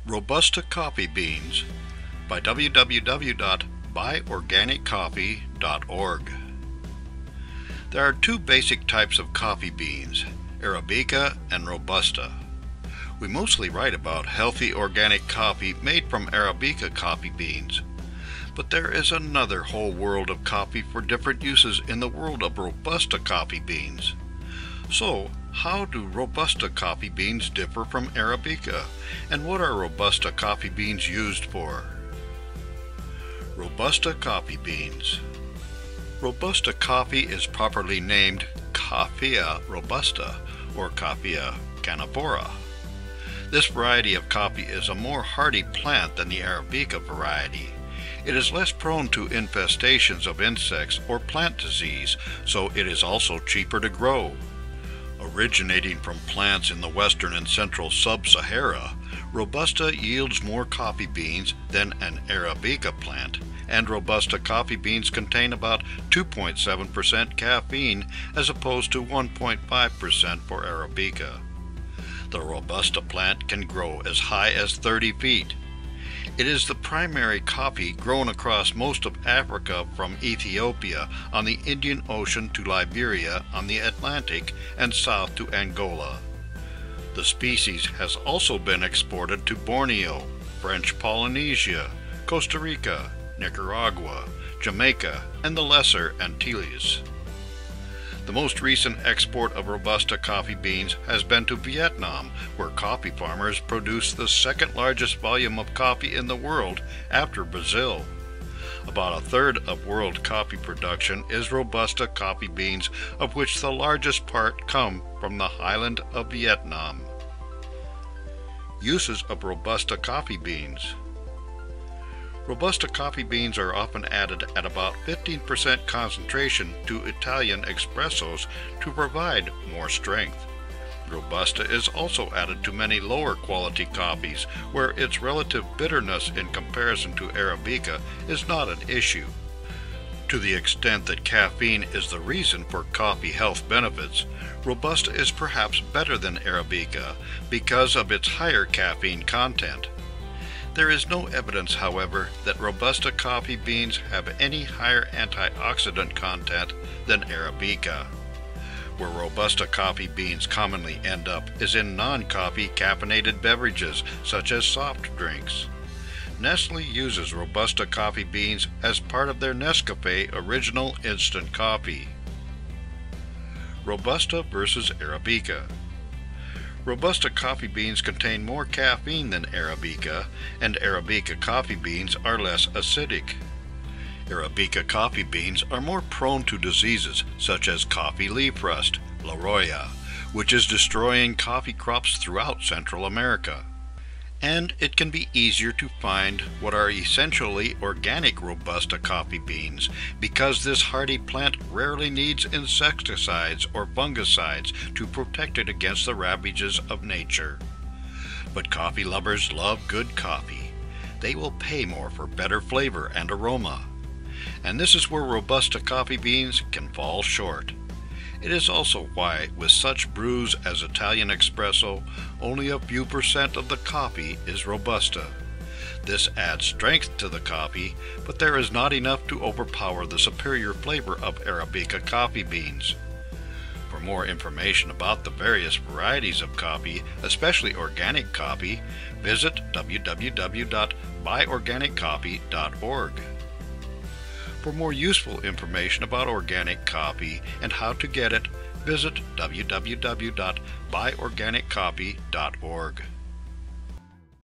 Robusta coffee beans by www.buyorganiccoffee.org. There are two basic types of coffee beans, Arabica and Robusta. We mostly write about healthy organic coffee made from Arabica coffee beans, but there is another whole world of coffee for different uses in the world of Robusta coffee beans. So, how do Robusta coffee beans differ from Arabica, and what are Robusta coffee beans used for? Robusta coffee beans. Robusta coffee is properly named Coffea robusta or Coffea canephora. This variety of coffee is a more hardy plant than the Arabica variety. It is less prone to infestations of insects or plant disease, so it is also cheaper to grow. Originating from plants in the western and central sub-Sahara, Robusta yields more coffee beans than an Arabica plant, and Robusta coffee beans contain about 2.7% caffeine as opposed to 1.5% for Arabica. The Robusta plant can grow as high as 30 feet. It is the primary coffee grown across most of Africa from Ethiopia on the Indian Ocean to Liberia on the Atlantic and south to Angola. The species has also been exported to Borneo, French Polynesia, Costa Rica, Nicaragua, Jamaica, and the Lesser Antilles. The most recent export of Robusta coffee beans has been to Vietnam, where coffee farmers produce the second largest volume of coffee in the world after Brazil. About a third of world coffee production is Robusta coffee beans, of which the largest part come from the Highland of Vietnam. Uses of Robusta coffee beans. Robusta coffee beans are often added at about 15% concentration to Italian espressos to provide more strength. Robusta is also added to many lower quality coffees where its relative bitterness in comparison to Arabica is not an issue. To the extent that caffeine is the reason for coffee health benefits, Robusta is perhaps better than Arabica because of its higher caffeine content. There is no evidence, however, that Robusta coffee beans have any higher antioxidant content than Arabica. Where Robusta coffee beans commonly end up is in non-coffee caffeinated beverages, such as soft drinks. Nestle uses Robusta coffee beans as part of their Nescafe original instant coffee. Robusta versus Arabica. Robusta coffee beans contain more caffeine than Arabica, and Arabica coffee beans are less acidic. Arabica coffee beans are more prone to diseases such as coffee leaf rust, Roya, which is destroying coffee crops throughout Central America. And it can be easier to find what are essentially organic Robusta coffee beans, because this hardy plant rarely needs insecticides or fungicides to protect it against the ravages of nature. But coffee lovers love good coffee. They will pay more for better flavor and aroma. And this is where Robusta coffee beans can fall short. It is also why, with such brews as Italian espresso, only a few percent of the coffee is Robusta. This adds strength to the coffee, but there is not enough to overpower the superior flavor of Arabica coffee beans. For more information about the various varieties of coffee, especially organic coffee, visit www.buyorganiccoffee.org. For more useful information about organic coffee and how to get it, visit www.buyorganiccoffee.org.